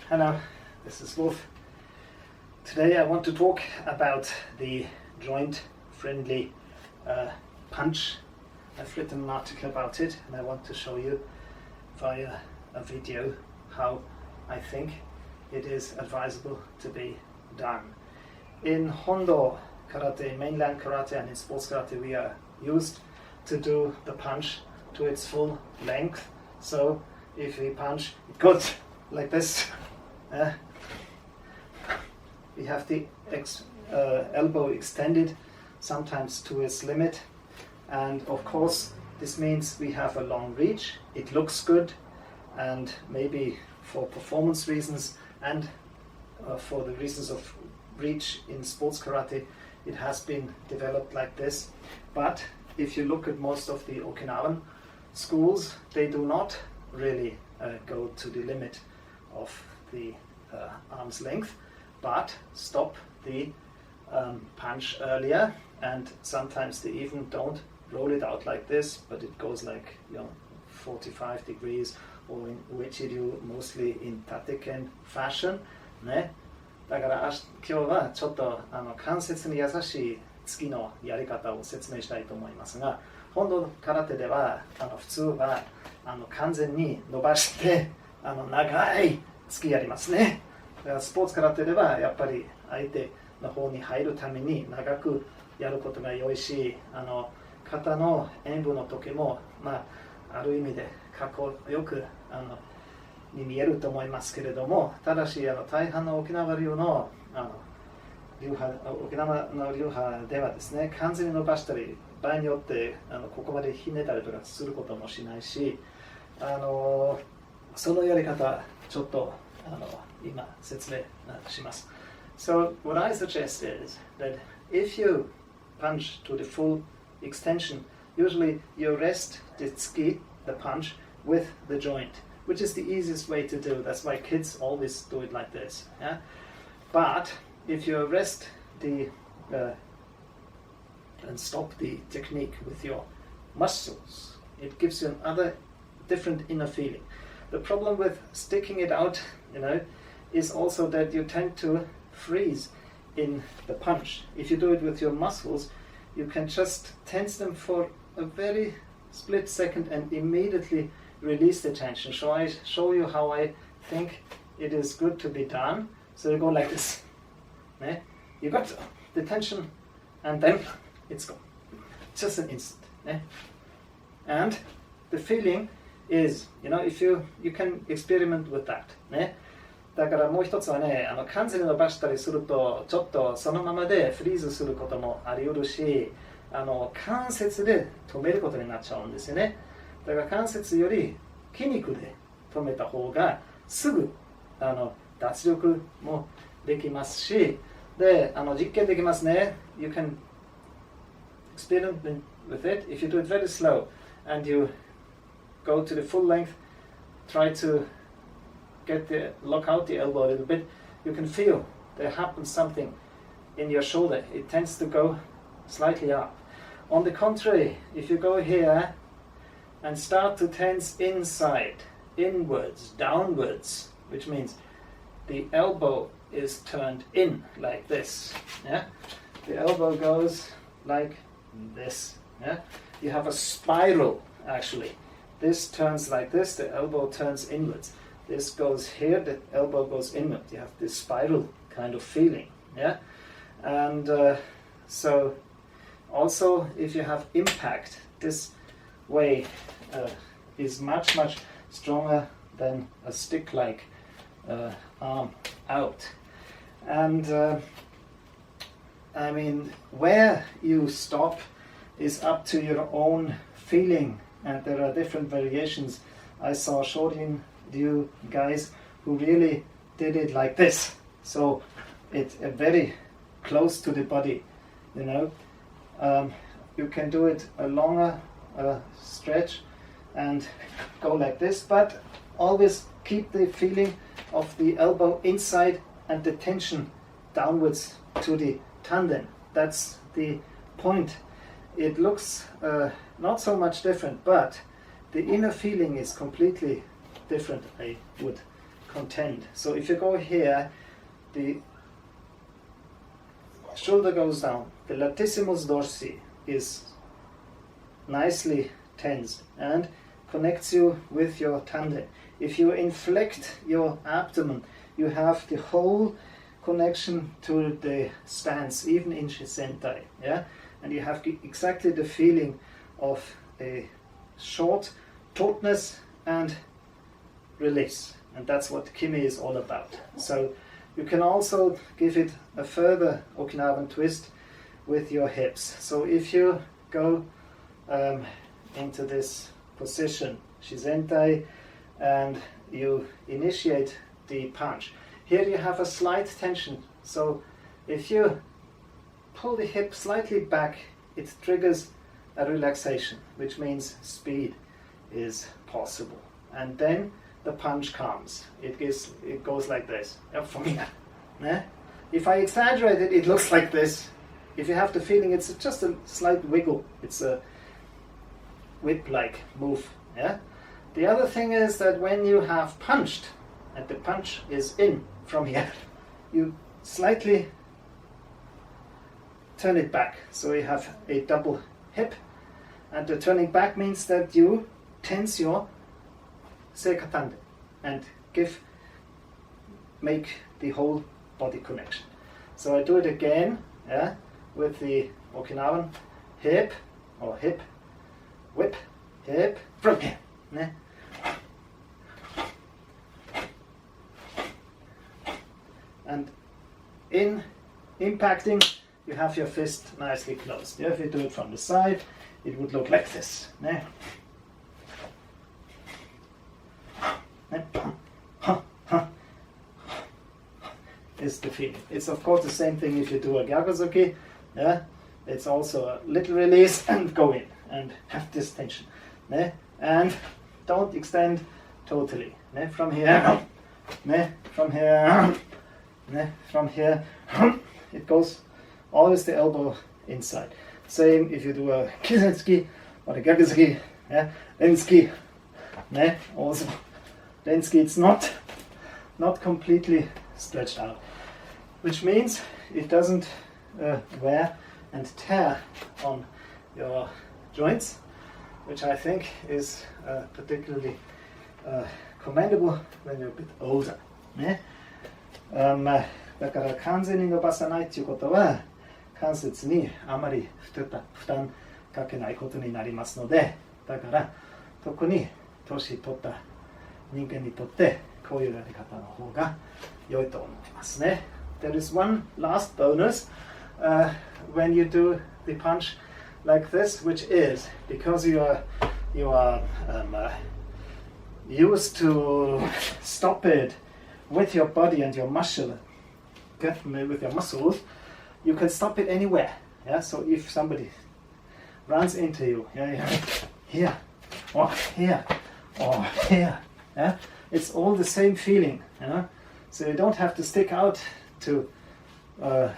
Hello, this is Wolf. Today I want to talk about the joint-friendly punch. I've written an article about it and I want to show you via a video how I think it is advisable to be done. In Hondo karate, mainland karate, and in sports karate we are used to do the punch to its full length. So if we punch, it goes like this. We have the elbow extended, sometimes to its limit, and of course this means we have a long reach. It looks good, and maybe for performance reasons and for the reasons of reach in sports karate, it has been developed like this. But if you look at most of the Okinawan schools, they do not really go to the limit of the arm's length, but stop the punch earlier, and sometimes they even don't roll it out like this, but it goes like 45 degrees, or in which you do mostly in tateken fashion ね。だから今日はちょっと関節に優しい突きのやり方を説明したいと思いますが、本土空手では普通は完全に伸ばして長い突きやりますね。だからスポーツ空手ではやっぱり相手の方に入るために長くやることが良いし、肩の演武の時も、ある意味でかっこよくに見えると思いますけれども、ただし大半の沖縄流の沖縄の流派ではですね、完全に伸ばしたり、場合によってここまでひねったりとかすることもしないし、そのやり方ちょっと今説明します。So what I suggest is that if you punch to the full extension, usually you rest the tsuki, the punch, with the joint, which is the easiest way to do. That's why kids always do it like this. Yeah? But if you rest the and stop the technique with your muscles, it gives you another different inner feeling. The problem with sticking it out, is also that you tend to freeze in the punch. If you do it with your muscles, you can just tense them for a very split second and immediately release the tension. So I show you how I think it is good to be done. So you go like this. You got the tension and then it's gone. Just an instant. And the feeling is, if you can experiment with that. だからもう一つはね、完全に伸ばしたりするとちょっとそのままでフリーズすることもあり得るし、関節で止めることになっちゃうんですよね。だから関節より筋肉で止めた方がすぐ脱力もできますし、で実験できますね。You can experiment with it. If you do it very slow and you go to the full length, try to lock out the elbow a little bit, you can feel there happens something in your shoulder. It tends to go slightly up. On the contrary, if you go here and start to tense inside, inwards, downwards, which means the elbow is turned in like this. Yeah? The elbow goes like this. Yeah? You have a spiral actually. This turns like this, the elbow turns inwards. This goes here, the elbow goes inward. You have this spiral kind of feeling. Yeah? And so also if you have impact, this way is much, much stronger than a stick-like arm out. And where you stop is up to your own feeling, and there are different variations. I saw Shorin Ryu guys who really did it like this, so it's very close to the body. You can do it a longer stretch and go like this, but always keep the feeling of the elbow inside and the tension downwards to the tanden. That's the point. It looks not so much different, but the inner feeling is completely different, I would content. So if you go here, the shoulder goes down, the latissimus dorsi is nicely tensed and connects you with your tande. If you inflect your abdomen, you have the whole connection to the stance, even in shisentai, yeah? And you have exactly the feeling of a short tautness and release, and that's what Kimi is all about. So you can also give it a further Okinawan twist with your hips. So if you go into this position, shisentai, and you initiate the punch, here you have a slight tension. So if you pull the hip slightly back, it triggers a relaxation, which means speed is possible. And then the punch comes. It goes like this. From here. If I exaggerate it, it looks like this. If you have the feeling, it's just a slight wiggle. It's a whip-like move. Yeah. The other thing is that when you have punched, and the punch is in from here, you slightly turn it back. So you have a double hip, and the turning back means that you tense your seikatande and make the whole body connection. So I do it again, yeah, with the Okinawan hip or hip, whip, hip, from here. Yeah. And in impacting, you have your fist nicely closed. Yeah, if you do it from the side, it would look like this. Yeah. Is the feeling. It's of course the same thing if you do a gyakuzuki. Yeah, it's also a little release and go in and have this tension. Yeah? And don't extend totally. Yeah? From here, yeah? From here, yeah? From here, it goes always the elbow inside. Same if you do a kisetsuki or a gyakuzuki. Yeah? Rensuki. Yeah? Also, rensuki, it's not completely stretched out, which means it doesn't wear and tear on your joints, which I think is particularly commendable when you're a bit older. ね。だから完全に伸ばさないということは関節にあまり負担かけないことになりますので、だから特に年取った人間にとってこういうやり方の方が良いと思いますね。There is one last bonus when you do the punch like this, which is because you are used to stop it with your body and your muscle, with your muscles, you can stop it anywhere. Yeah. So if somebody runs into you, here, or here, or here, yeah, it's all the same feeling. So you don't have to stick out to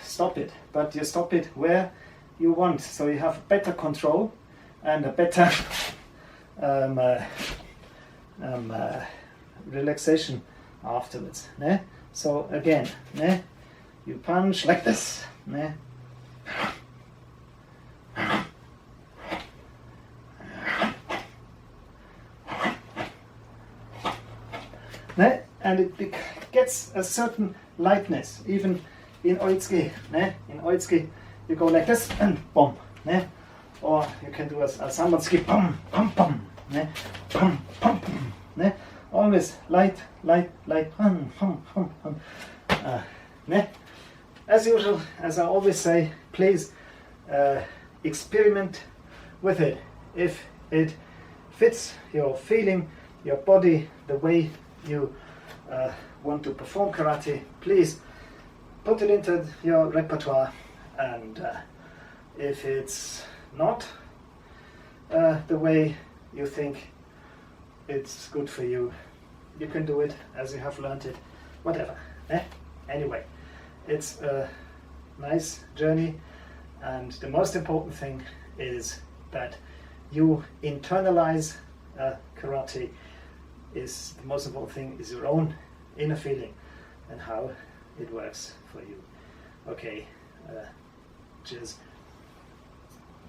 stop it, but you stop it where you want. So you have better control and a better relaxation afterwards. Ne? So again, ne? You punch like this. Ne? Ne? And it gets a certain lightness, even in oitsuki. Ne? In oitsuki, you go like this and boom. Ne? Or you can do a sambatsuki, boom, boom, boom. Ne? Boom, boom, boom. Ne? Always light, hum. Ne? As usual, as I always say, please experiment with it. If it fits your feeling, your body, the way you want to perform karate, please put it into your repertoire. And if it's not the way you think it's good for you, you can do it as you have learned it, whatever. Anyway, it's a nice journey, and the most important thing is that you internalize karate. Is the most important thing is your own inner feeling and how it works for you. Okay, cheers.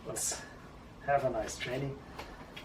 Let's have a nice training.